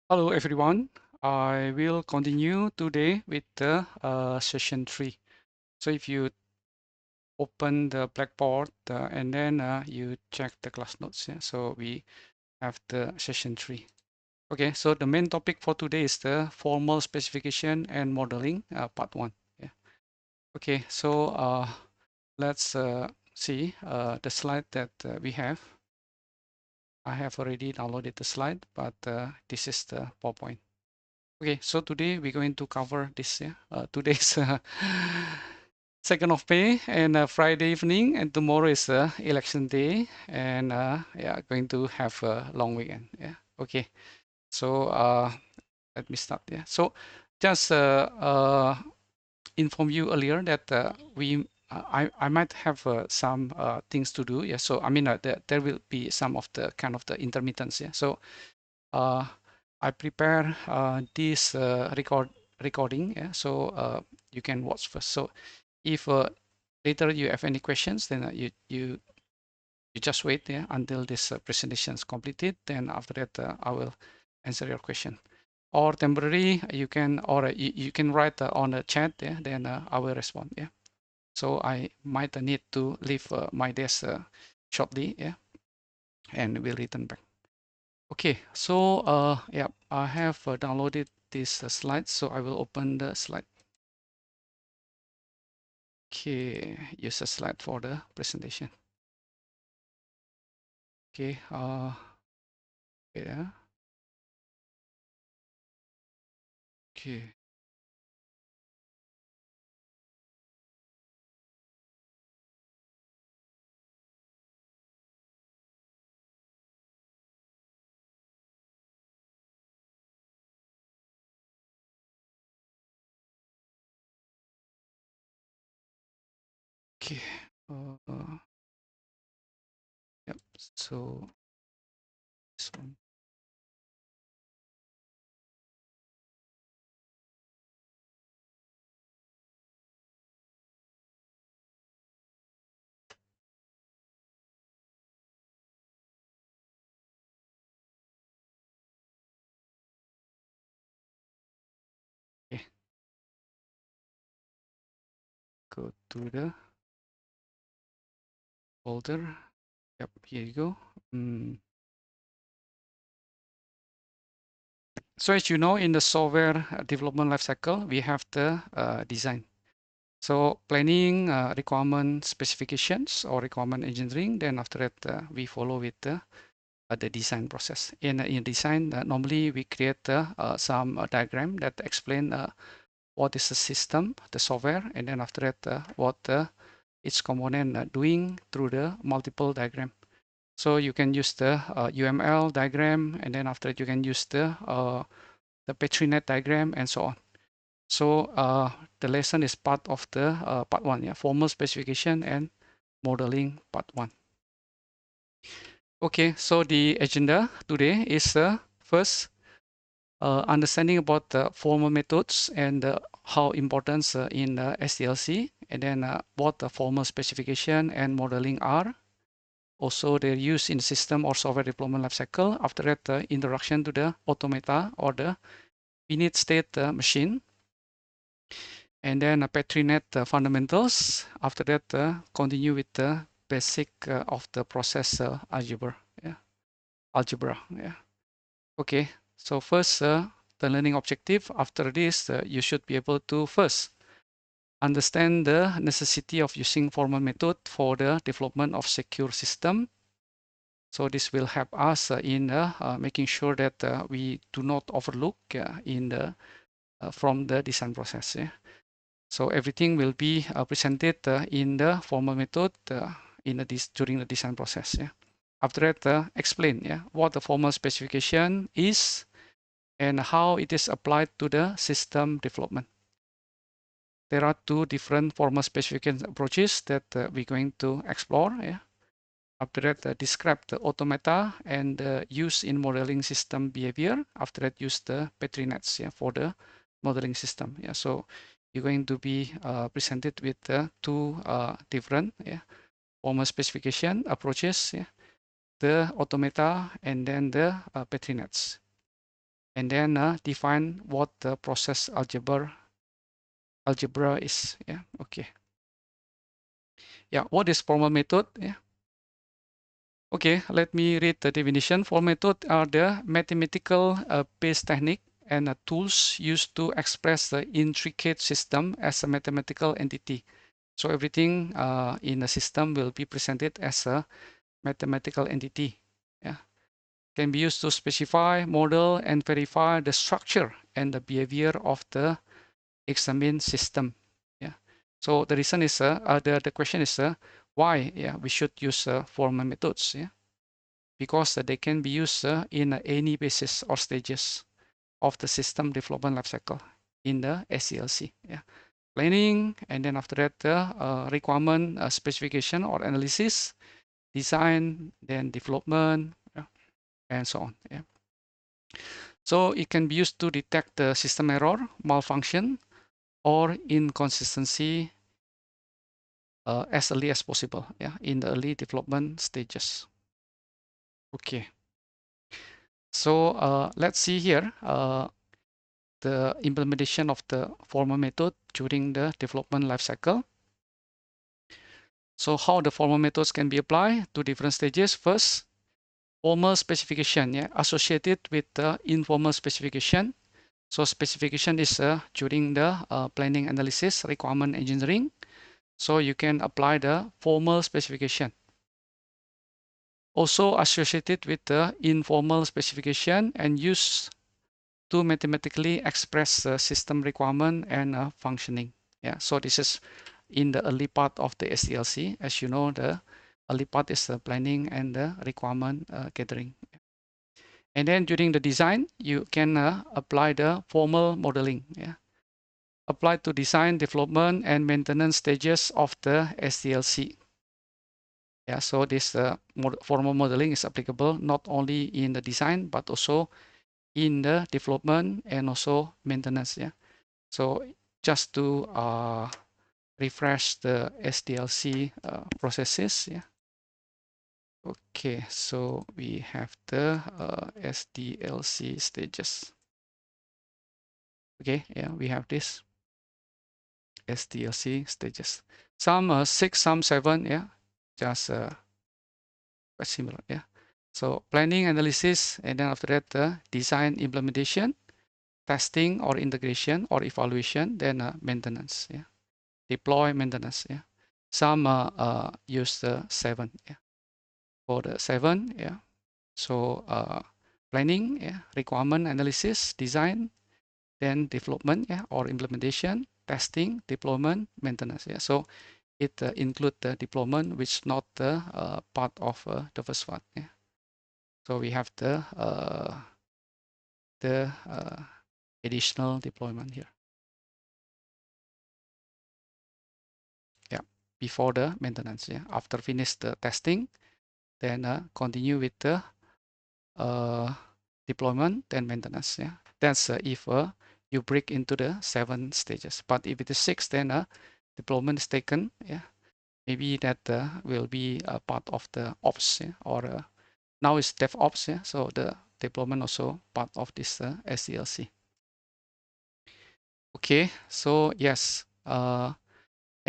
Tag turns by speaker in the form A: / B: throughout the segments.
A: Hello everyone. I will continue today with the session 3. So if you open the Blackboard and then you check the class notes, yeah, so we have the session 3. Okay, so the main topic for today is the formal specification and modeling, part 1. Yeah. Okay, so let's see the slide that we have. I have already downloaded the slide, but this is the PowerPoint. Okay, so today we're going to cover this. Yeah, today's 2nd of May and Friday evening, and tomorrow is election day, and yeah, going to have a long weekend. Yeah. Okay. So let me start. Yeah. So just inform you earlier that I might have some things to do. Yeah. So I mean there will be some of the kind of the intermittence. Yeah. So uh, I prepare this recording, yeah, so you can watch first. So if later you have any questions, then you just wait, yeah, until this presentation is completed. Then after that, I will answer your question. Or temporary, you can you can write on the chat, yeah, then I will respond, yeah. So I might need to leave my desk shortly, yeah, and will return back. Okay, so yeah, I have downloaded this slide, so I will open the slide. Okay, use a slide for the presentation. Okay, yeah, okay, okay. Yep. So this one. Okay, go to the folder. Yep, here you go. So as you know, in the software development lifecycle, we have the design. So planning, requirement specifications or requirement engineering. Then after that, we follow with the design process. In design, normally we create some diagram that explain what is the system, the software, and then after that, what each component doing through the multiple diagram. So you can use the UML diagram, and then after that, you can use the Petri net diagram, and so on. So the lesson is part of the part 1, yeah, formal specification and modeling part 1. Okay, so the agenda today is first understanding about the formal methods and how important in SDLC, and then what the formal specification and modeling are. Also, their use in system or software development lifecycle. After that, the introduction to the automata or the finite state machine, and then Petri net fundamentals. After that, continue with the basic of the process algebra. Yeah, algebra. Yeah. Okay, so first, the learning objective. After this, you should be able to first understand the necessity of using formal method for the development of secure system. So this will help us in making sure that we do not overlook in the from the design process. Yeah? So everything will be presented in the formal method in during the design process. Yeah? After that, explain, yeah, what the formal specification is and how it is applied to the system development. There are two different formal specification approaches that we're going to explore. Yeah? After that, describe the automata and use in modeling system behavior. After that, use the Petri nets, yeah, for the modeling system. Yeah, so you're going to be presented with two different, yeah, formal specification approaches. Yeah, the automata and then the Petri nets. and then define what the process algebra is. Yeah, okay. Yeah, what is formal method? Yeah. Okay, let me read the definition. Formal method are the mathematical based technique and tools used to express the intricate system as a mathematical entity. So everything in the system will be presented as a mathematical entity. Yeah, can be used to specify, model, and verify the structure and the behavior of the examined system. Yeah. So the reason is the question is why we should use formal methods. Yeah, because they can be used in any basis or stages of the system development lifecycle in the SDLC. Yeah. Planning, and then after that requirement specification or analysis, design, then development, and so on. Yeah. So it can be used to detect the system error, malfunction, or inconsistency as early as possible. Yeah, in the early development stages. Okay. So let's see here the implementation of the formal method during the development lifecycle. So how the formal methods can be applied to different stages. First, formal specification, associated with the informal specification. So specification is during the planning analysis, requirement engineering. So you can apply the formal specification. Also associated with the informal specification and used to mathematically express the system requirement and functioning. Yeah, so this is in the early part of the SDLC. As you know, the early part is the planning and the requirement gathering. And then during the design, you can apply the formal modeling. Yeah, applied to design, development, and maintenance stages of the SDLC. Yeah, so this formal modeling is applicable not only in the design but also in the development and also maintenance. Yeah, so just to refresh the SDLC processes. Yeah. Okay, so we have the SDLC stages. Okay, yeah, we have this SDLC stages. Some 6, some 7. Yeah, just quite similar. Yeah. So planning, analysis, and then after that, design, implementation, testing or integration or evaluation, then maintenance. Yeah. Deploy, maintenance. Yeah. Some use the 7. Yeah. For the 7, yeah. So planning, yeah, requirement analysis, design, then development, yeah, or implementation, testing, deployment, maintenance. Yeah. So it include the deployment, which not the part of the first one. Yeah. So we have the additional deployment here. Yeah, before the maintenance. Yeah, after finish the testing, then continue with the deployment, then maintenance. Yeah, that's if you break into the 7 stages. But if it is 6, then deployment is taken. Yeah, maybe that will be a part of the ops, yeah, or now it's DevOps. Yeah, so the deployment also part of this SDLC. Okay, so yes, and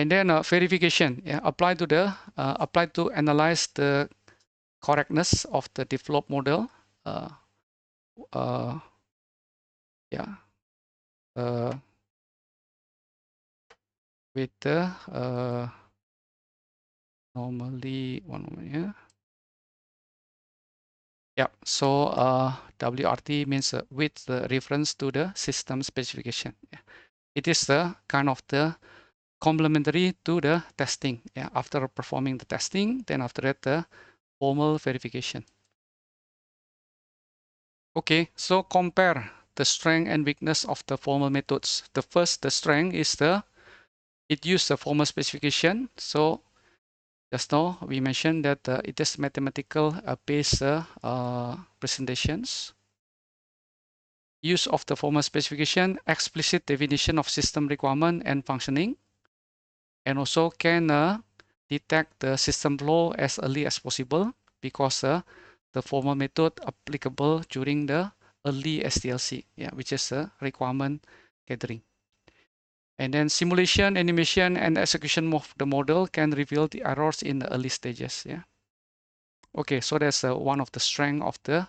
A: then verification, yeah, apply to analyze the correctness of the developed model. Uh, yeah, with the normally one moment, yeah. Yeah, so WRT means with the reference to the system specification. Yeah. It is the kind of the complementary to the testing. Yeah, after performing the testing, then after that the formal verification. Okay, so compare the strength and weakness of the formal methods. The strength is it uses the formal specification. So just now we mentioned that it is mathematical based presentations. Use of the formal specification, explicit definition of system requirement and functioning, and also can detect the system flaw as early as possible because the formal method applicable during the early SDLC, yeah, which is a requirement gathering. And then simulation, animation, and execution of the model can reveal the errors in the early stages. Yeah. Okay, so that's one of the strength of the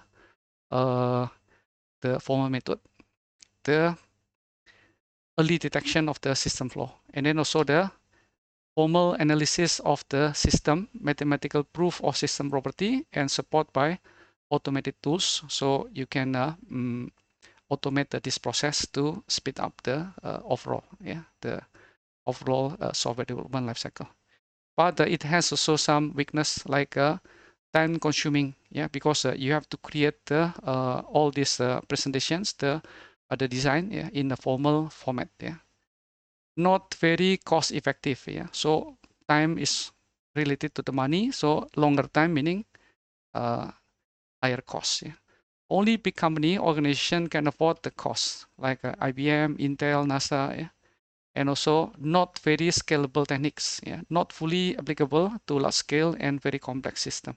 A: formal method, the early detection of the system flaw, and then also the formal analysis of the system, mathematical proof of system property, and support by automated tools. So you can automate this process to speed up the overall, yeah, the overall software development lifecycle. But it has also some weakness like time consuming, yeah, because you have to create all these presentations, the design, yeah, in a formal format, yeah. Not very cost effective, yeah. So time is related to the money, so longer time meaning uh, higher cost, yeah. Only big company organization can afford the cost, like IBM, Intel, NASA, yeah. And also not very scalable techniques, yeah, not fully applicable to large scale and very complex system.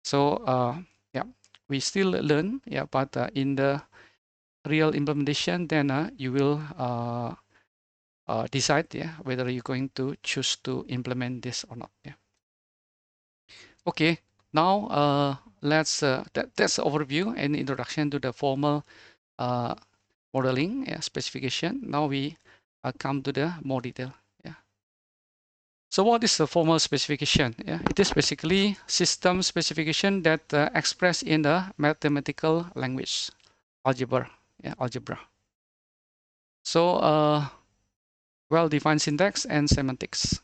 A: So yeah, we still learn, yeah, but in the real implementation, then you will decide, yeah, whether you're going to choose to implement this or not. Yeah. Okay. Now let's that's the overview and introduction to the formal modeling, yeah, specification. Now we come to the more detail. Yeah. So what is the formal specification? Yeah, it is basically system specification that expressed in the mathematical language, algebra. Yeah, algebra. So well-defined syntax and semantics.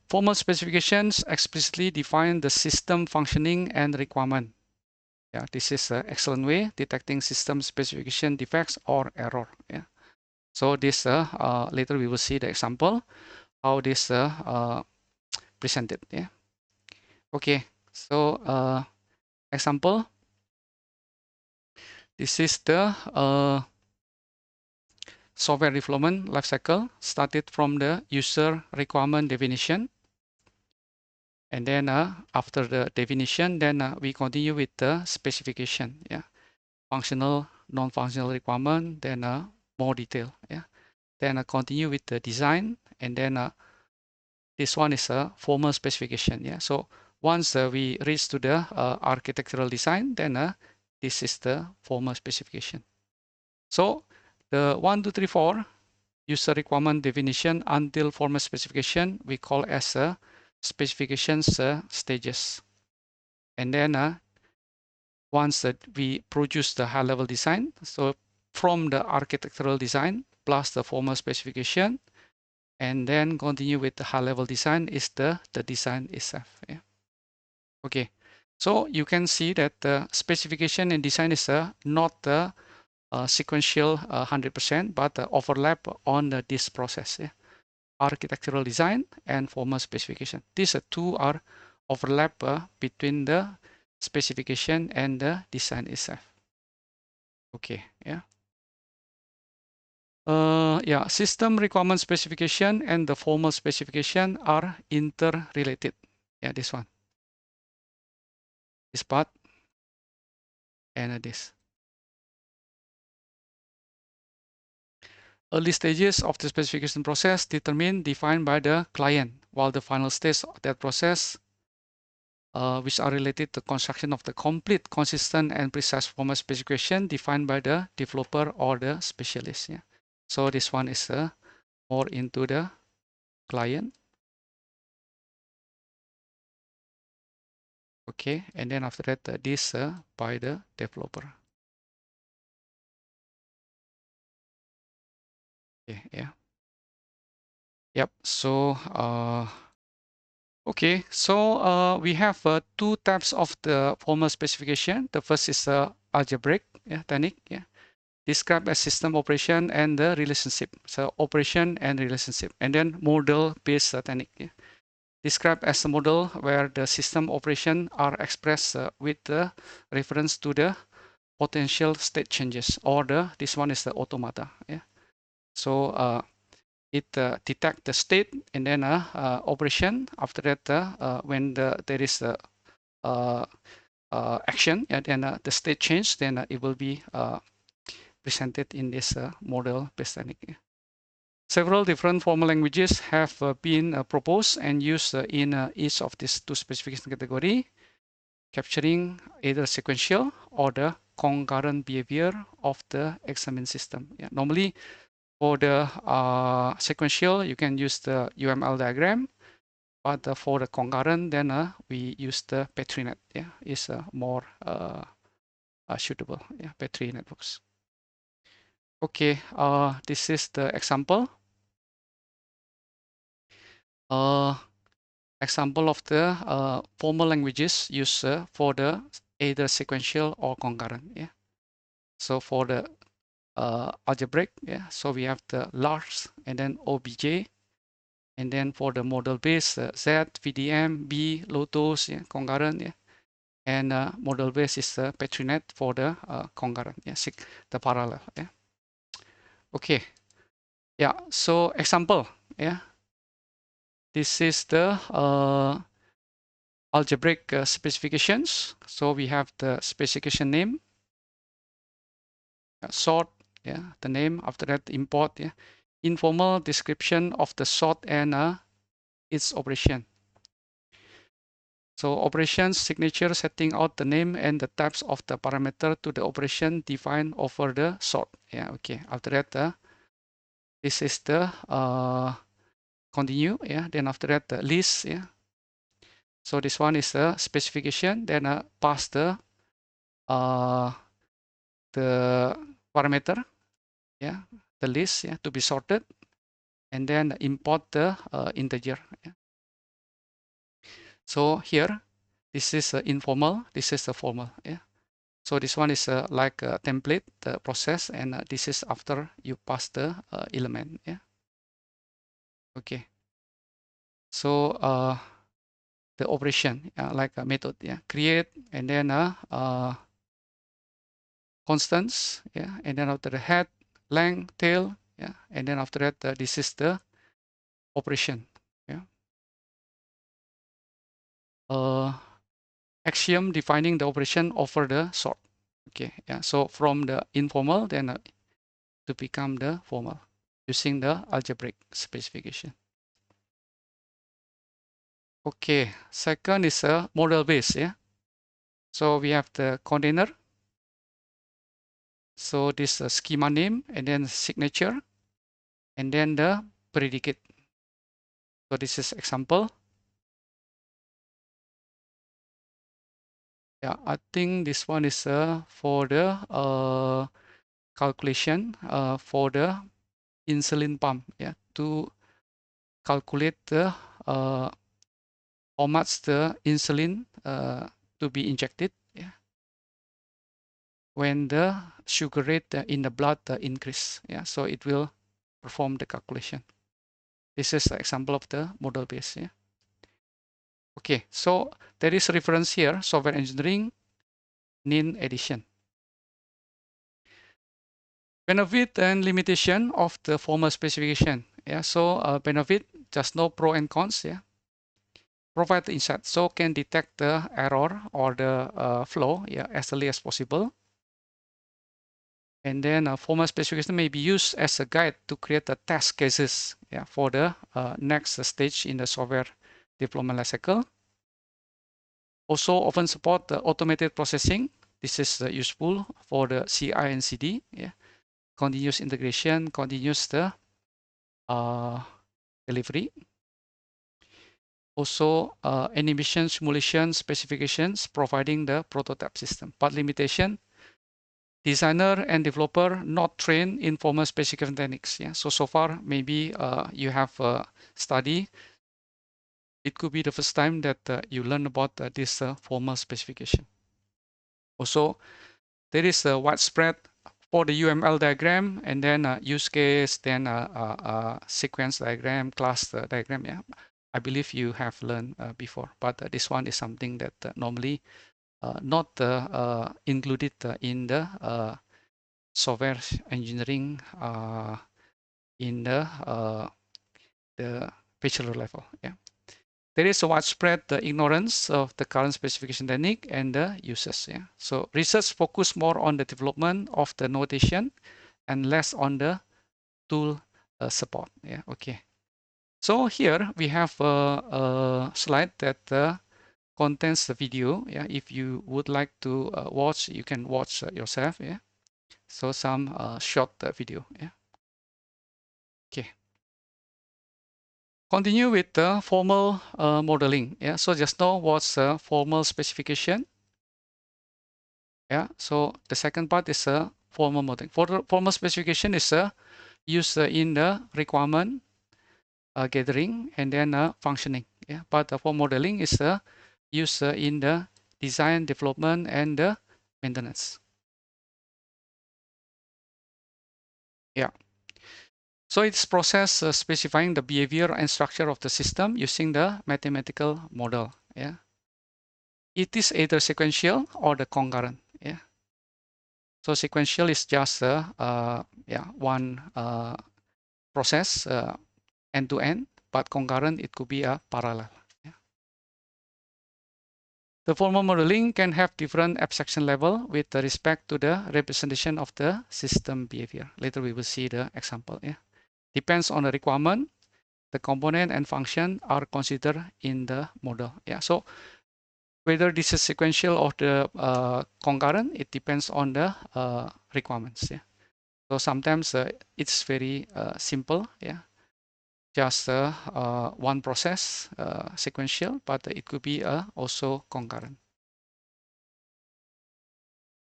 A: Formal specifications explicitly define the system functioning and requirement. Yeah, this is an excellent way detecting system specification defects or error. Yeah. So this later we will see the example how this presented. Yeah. Okay. So example. This is the software development lifecycle started from the user requirement definition. And then after the definition, then we continue with the specification. Yeah, functional, non-functional requirement, then more detail. Yeah, then continue with the design, and then this one is a formal specification. Yeah, so once we reach to the architectural design, then this is the formal specification. So the 1, 2, 3, 4 user requirement definition until formal specification we call as specifications stages. And then once that we produce the high level design, so from the architectural design plus the formal specification, and then continue with the high level design is the design itself. Yeah. Okay, so you can see that the specification and design is not the sequential 100%, but overlap on this process. Yeah. Architectural design and formal specification. These two are overlap between the specification and the design itself. Okay, yeah. Yeah, system requirement specification and the formal specification are interrelated. Yeah, this one, this part, and this. Early stages of the specification process defined by the client, while the final stage of that process which are related to construction of the complete, consistent, and precise formal specification defined by the developer or the specialist. Yeah. So this one is more into the client. Okay, and then after that, this by the developer. Okay, yeah. Yep. So okay, so we have two types of the formal specification. The first is algebraic technique. Yeah. Describe a system operation and the relationship. So operation and relationship, and then model-based technique. Yeah. Describe as a model where the system operation are expressed with the reference to the potential state changes, or this one is the automata. Yeah. So it detect the state and then operation. After that, when there is action, and then the state change, then it will be presented in this model-based technique. Several different formal languages have been proposed and used in each of these two specification category, capturing either sequential or the concurrent behavior of the examined system. Yeah, normally, for the sequential, you can use the UML diagram, but for the concurrent, then we use the Petri net. Yeah, is more suitable. Yeah, Petri networks. Okay, this is the example. Example of the formal languages used for the either sequential or concurrent. Yeah. So for the algebraic, yeah. So we have the large and then OBJ, and then for the model base Z, VDM, B, Lotus, yeah, concurrent, yeah. And model base is Petrinet for the concurrent, yeah, the parallel, yeah. Okay, yeah. So example, yeah. This is the algebraic specifications. So we have the specification name, sort, yeah, the name. After that, import, yeah, informal description of the sort and its operation. So operations signature setting out the name and the types of the parameter to the operation defined over the sort. Yeah, okay. After that, this is the continue. Yeah. Then after that, the list. Yeah. So this one is the specification. Then pass the parameter. Yeah. The list. Yeah. To be sorted, and then import the integer. Yeah. So here, this is informal. This is the formal. Yeah. So this one is like a template, the process, and this is after you pass the element. Yeah. Okay. So the operation, like a method, yeah, create, and then constants, yeah, and then after the head, length, tail, yeah, and then after that, this is the operation. Yeah. Axiom defining the operation over the sort. Okay. Yeah. So from the informal, then to become the formal using the algebraic specification. Okay, second is a model base. Yeah. So we have the container. So this schema name and then signature and then the predicate. So this is example. Yeah, I think this one is for the calculation for the insulin pump. Yeah, to calculate the how much the insulin to be injected. Yeah, when the sugar rate in the blood increase. Yeah, so it will perform the calculation. This is the example of the model base. Yeah. Okay, so there is a reference here, software engineering, NIN edition. Benefit and limitation of the formal specification. Yeah, so benefit, just no pro and cons. Yeah, provide the insight, so can detect the error or the flow, yeah, as early as possible. And then formal specification may be used as a guide to create the test cases, yeah, for the next stage in the software development lifecycle. Also often support the automated processing. This is useful for the CI and CD. Yeah, continuous integration, continuous the delivery. Also animation simulation specifications providing the prototype system. But limitation, designer and developer not trained in formal specification techniques. Yeah, so far maybe you have study. It could be the first time that you learn about this formal specification. Also, there is a widespread for the UML diagram and then use case, then sequence diagram, class diagram. Yeah, I believe you have learned before, but this one is something that normally not included in the software engineering in the bachelor level. Yeah. there is a widespread ignorance of the current specification technique and the uses. Yeah. So research focus more on the development of the notation and less on the tool support. Yeah. Okay. So here we have a slide that contains the video. Yeah. If you would like to watch, you can watch yourself. Yeah. So some short video. Yeah. Okay. Continue with the formal modeling. Yeah. So just now was formal specification. Yeah. So the second part is a formal modeling. For the formal specification is used in the requirement gathering and then functioning. Yeah. But for modeling is used in the design, development, and maintenance. Yeah. So it's process specifying the behavior and structure of the system using the mathematical model. Yeah. It is either sequential or the concurrent. Yeah. So sequential is just one process end to end, but concurrent it could be a parallel. Yeah. The formal modeling can have different abstraction level with respect to the representation of the system behavior. Later we will see the example. Yeah. Depends on the requirement. The component and function are considered in the model. Yeah. So whether this is sequential or the concurrent, it depends on the requirements. Yeah. So sometimes it's very simple. Yeah. Just one process sequential, but it could be also concurrent.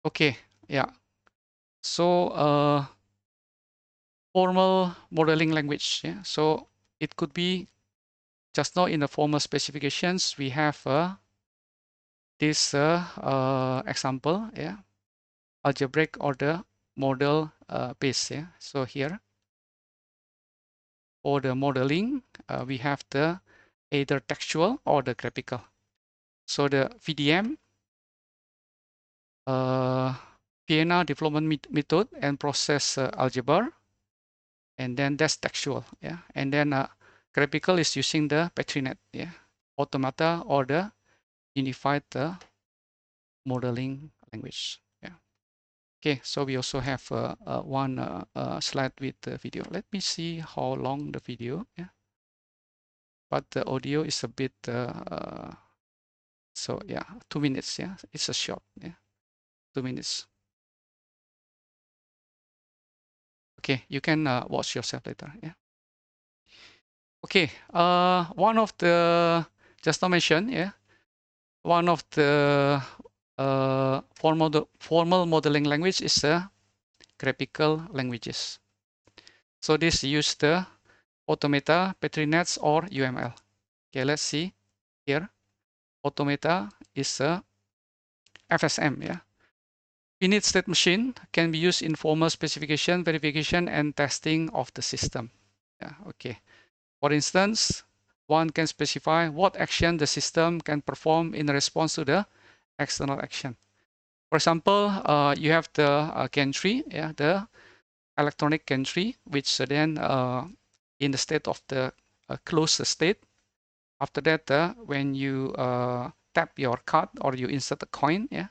A: Okay. Yeah. So formal modeling language. Yeah. So it could be just now in the formal specifications we have this example. Yeah. Algebraic or the model base. Yeah. So here for the modeling we have the either textual or the graphical. So the VDM Vienna development method and process algebra, and then that's textual. Yeah. And then graphical is using the PetriNet. Yeah. Automata or the unified modeling language. Yeah. Okay. So we also have one slide with the video. Let me see how long the video. Yeah. But the audio is a bit. So yeah, 2 minutes. Yeah. It's a short. Yeah. 2 minutes. Okay. You can watch yourself later. Yeah. Okay, one of the just now mentioned, yeah, one of the formal modeling language is graphical languages. So this use the automata, PetriNets, or UML. Okay, let's see here. Automata is a FSM, yeah. Finite state machine can be used in formal specification, verification, and testing of the system. Yeah, okay. For instance, one can specify what action the system can perform in response to the external action. For example, you have the gantry, yeah, the electronic gantry, which then in the state of the closed state. After that, when you tap your card or you insert a coin, yeah,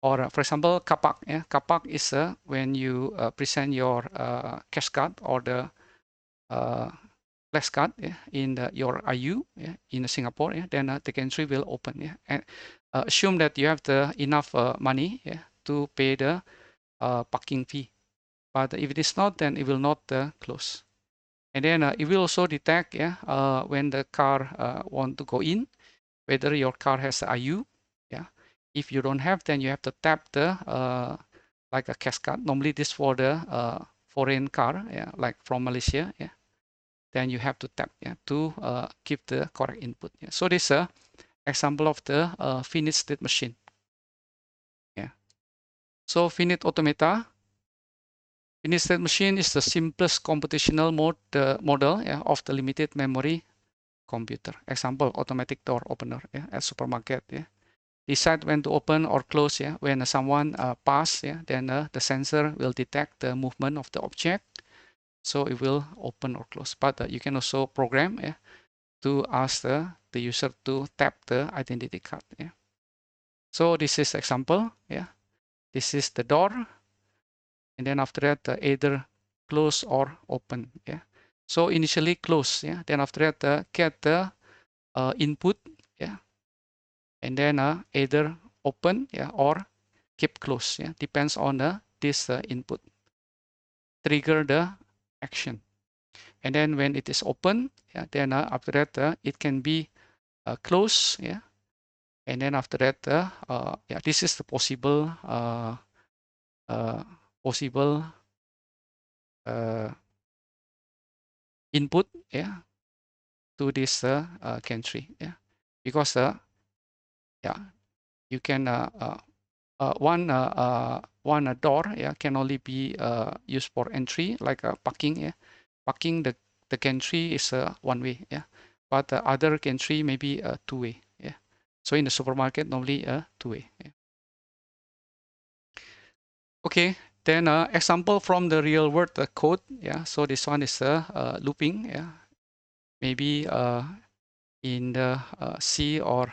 A: or for example, kapak, yeah, kapak is when you present your cash card or the flash card, yeah, in your IU, yeah, in Singapore, yeah, then the gantry will open, yeah, and assume that you have the enough money, yeah, to pay the parking fee. But if it is not, then it will not close. And then it will also detect, yeah, when the car want to go in, whether your car has IU, yeah. If you don't have, then you have to tap the like a cash card. Normally this for the foreign car, yeah, like from Malaysia, yeah. Then you have to tap, yeah, to give the correct input. Yeah. So this is a example of the finite state machine. Yeah. So finite automata. Finite state machine is the simplest computational model, yeah, of the limited memory computer. Example, automatic door opener, yeah, at supermarket. Yeah. Decide when to open or close. Yeah. When someone pass, yeah, then the sensor will detect the movement of the object, so it will open or close. But you can also program, yeah, to ask the the user to tap the identity card. Yeah. So this is example. Yeah. This is the door, and then after that either close or open. Yeah. So initially close. Yeah. Then after that get the input. Yeah. And then either open. Yeah. Or keep close. Yeah. Depends on this input. Trigger the action. And then when it is open, yeah, then after that it can be close. Yeah. And then after that, yeah, this is the possible possible input, yeah, to this gantry, yeah, because yeah, you can one door, yeah, can only be used for entry, like parking, yeah, parking the gantry is one way, yeah, but the other gantry maybe two way, yeah. So in the supermarket normally two way, yeah. Okay, then example from the real world code. Yeah, so this one is looping. Yeah, maybe in the C or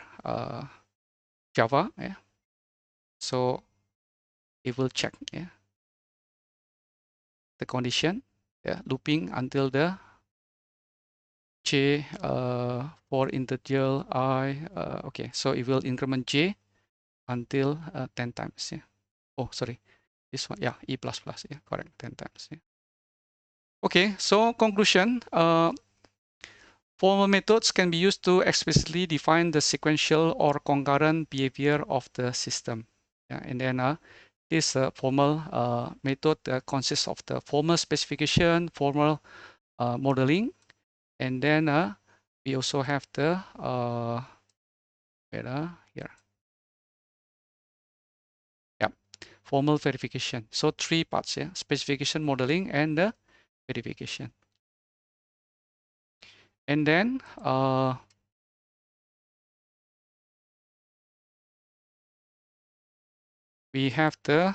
A: Java. Yeah, so it will check, yeah, the condition. Yeah, looping until the J for integer I. Okay, so it will increment J until 10 times. Yeah. Oh, sorry, this one. Yeah, E plus plus. Yeah, correct. 10 times. Yeah. Okay, so conclusion. Formal methods can be used to explicitly define the sequential or concurrent behavior of the system. Yeah, and then this formal method consists of the formal specification, formal modeling, and then we also have the here, yeah, formal verification. So three parts, yeah, specification, modeling, and verification. And then we have the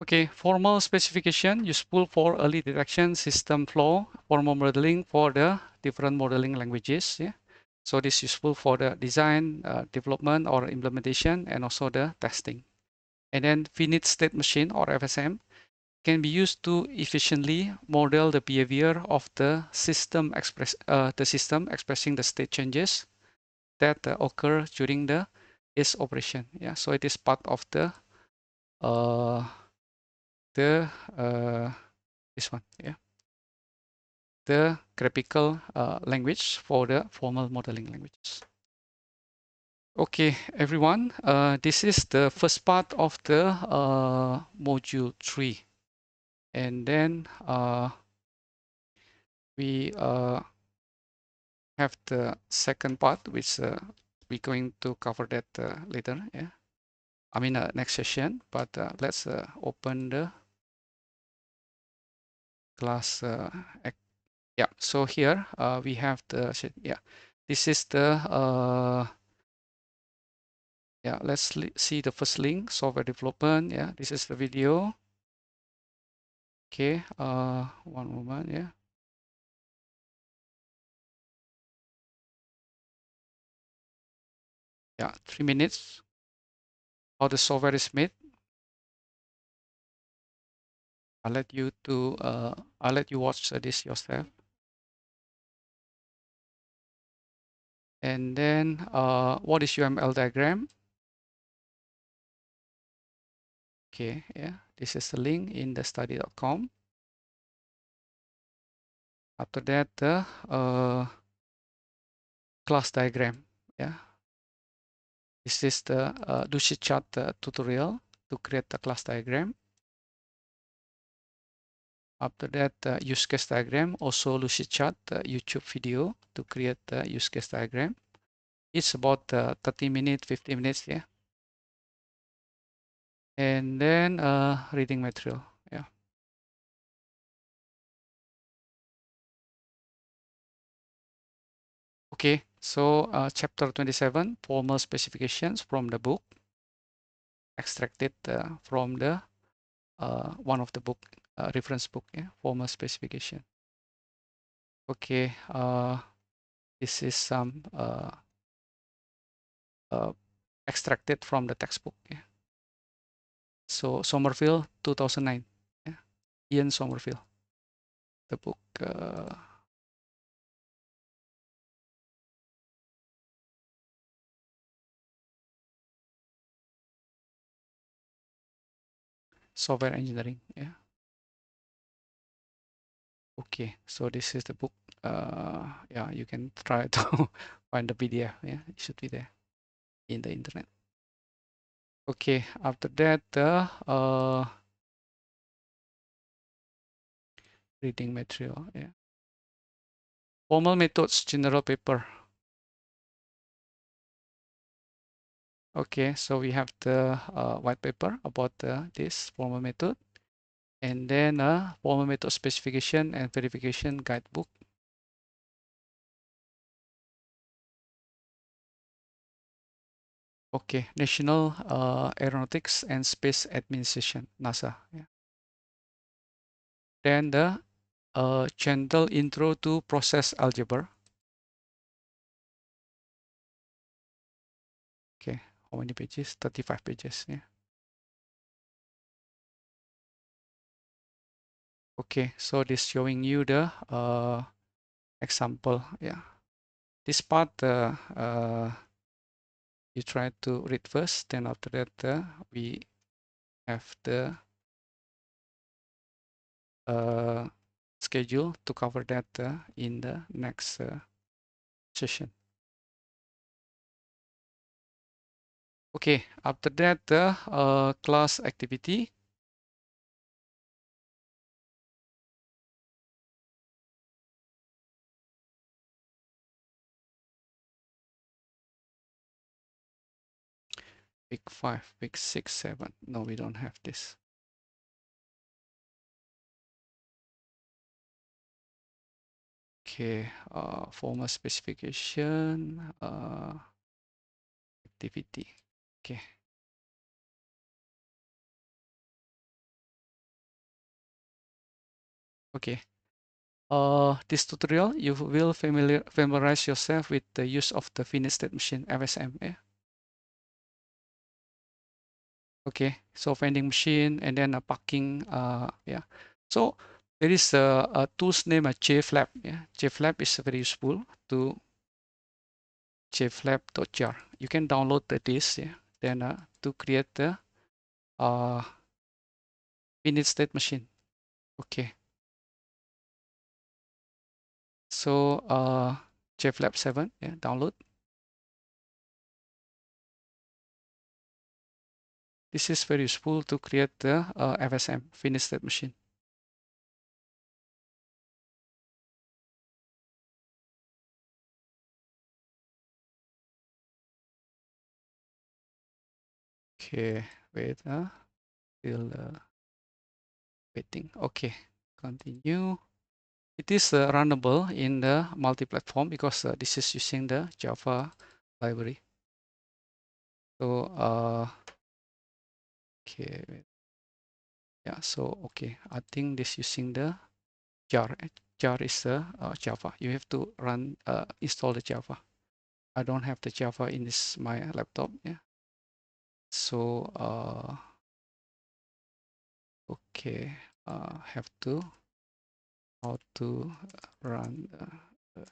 A: okay, formal specification useful for early detection, system flow, formal modeling for the different modeling languages. Yeah. So this is useful for the design, development or implementation, and also the testing. And then finite state machine or FSM can be used to efficiently model the behavior of the system expressing the state changes that occur during its operation. Yeah. So it is part of uh, the this one, yeah, the graphical language for the formal modeling languages. Okay, everyone, this is the first part of the module 3, and then we have the second part, which we're going to cover that later. Yeah, I mean next session. But let's open the class. Yeah, so here we have the yeah. This is the yeah. Let's see the first link, software development. Yeah, this is the video. Okay, one moment. Yeah. Yeah, 3 minutes. How the software is made. I'll let you to I'll let you watch this yourself. And then what is UML diagram? Okay, yeah, this is the link in the study.com. After that, the class diagram. Yeah, this is the Lucid chart tutorial to create the class diagram. After that, use case diagram, also Lucid chart YouTube video to create the use case diagram. It's about 30 minutes, 50 minutes, yeah. And then reading material, yeah. Okay, so chapter 27, formal specifications from the book, extracted from the one of the book, reference book, yeah, formal specification. Okay, This is some uh, extracted from the textbook. Yeah. So Somerville, 2009. Yeah. Ian Somerville, the book. Software engineering. Yeah. Okay. So this is the book. Yeah, you can try to find the PDF. Yeah, it should be there in the internet. Okay. After that, reading material. Yeah. Formal methods general paper. Okay, so we have the white paper about this formal method, and then formal method specification and verification guidebook. Okay, National Aeronautics and Space Administration, NASA. Yeah. Then the gentle intro to process algebra. Okay, how many pages? 35 pages. Yeah. Okay, so this showing you the example. Yeah. This part you try to read first. Then after that we have the schedule to cover that in the next session. Okay, after that the class activity. Week 5, week 6, 7. No, we don't have this. Okay, formal specification activity. Okay. Okay. This tutorial you will familiarize yourself with the use of the finished state machine FSM. Yeah. Okay, so vending machine and then a parking. Yeah. So there is a tools named JFlap. Yeah, JFlap is very useful to jflap.jar. You can download this. Yeah. Then to create the uh, init state machine. Okay. So JFlap 7. Yeah. Download. This is very useful to create the FSM finished state machine. Okay. Wait. Still waiting. Okay. Continue. It is runnable in the multi-platform because this is using the Java library. So, okay, yeah, so, okay, I think this using the jar. Jar is the Java. You have to run, install the Java. I don't have the Java in this my laptop. Yeah. So, okay, have to how to run the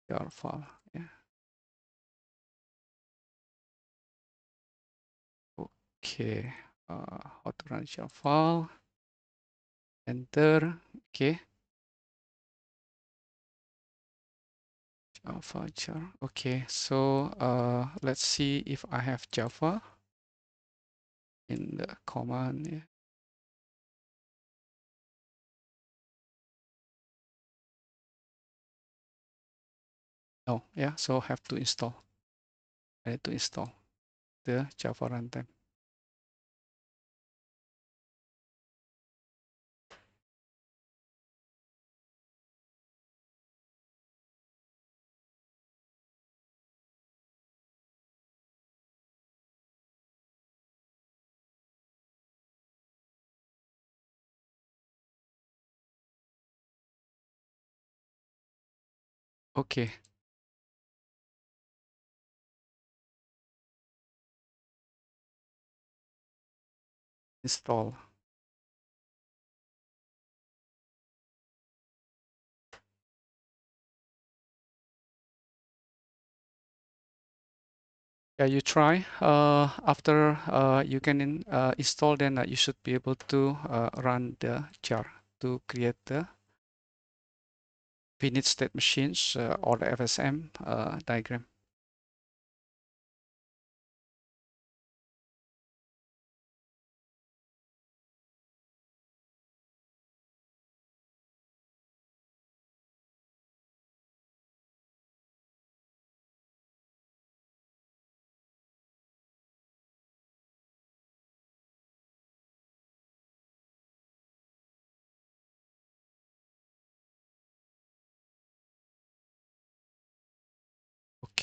A: jar file. Yeah. Okay, how to run jar file. Enter. Okay. Java jar. Okay, so let's see if I have Java in the command. Yeah. No, yeah, so have to install. I need to install the Java runtime. Okay, install. Yeah, you try. After you can install, then you should be able to run the jar to create the finite state machines or the FSM diagram.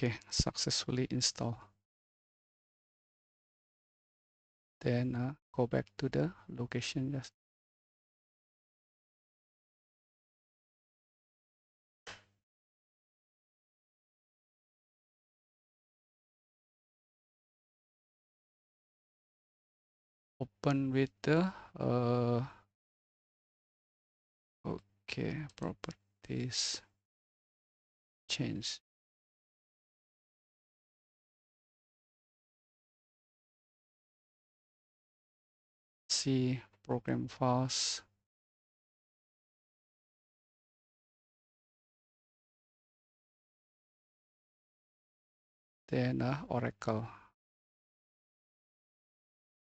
A: Okay, successfully installed. Then go back to the location. Just open with the okay properties change. See program files. Then Oracle.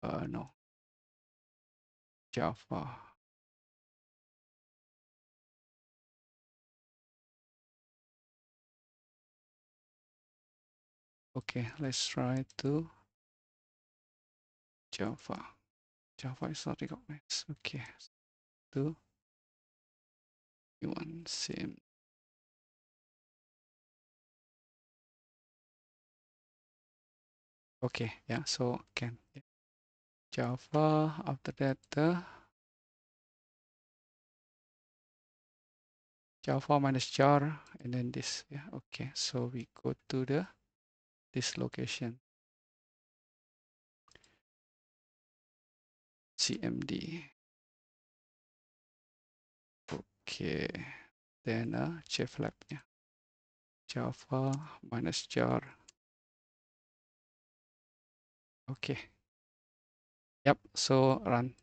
A: No, Java. Okay, let's try to Java. Java is not recognized. Okay, to you want same. Okay, yeah, so can yeah. Java after that Java minus jar and then this. Yeah, okay, so we go to the this location CMD. Okay, then JFlap. Yeah, Java minus jar. Okay, yep, so run.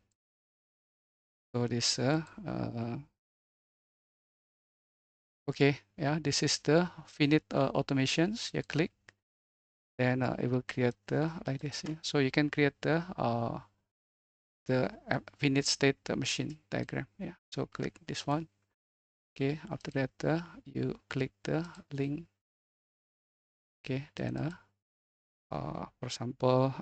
A: So this okay, yeah, this is the finite automations. You click, then it will create like this. Yeah. So you can create the finite state machine diagram. Yeah. So click this one. Okay. After that, you click the link. Okay. Then, for example,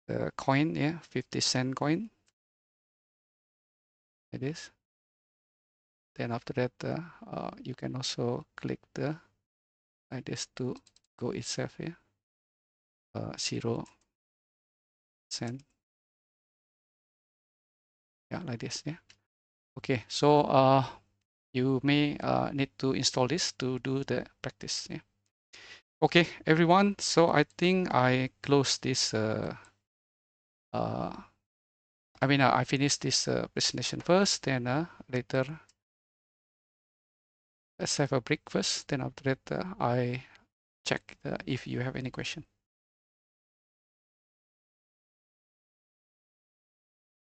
A: the coin, yeah, 50-cent coin. It is. Then after that, you can also click the like this to go itself. Yeah. 0 cent. Yeah, like this. Yeah. Okay. So you may need to install this to do the practice. Yeah. Okay, everyone. So I think I close this. Uh, I finished this presentation first. Then later, let's have a break first. Then after that, I check if you have any question.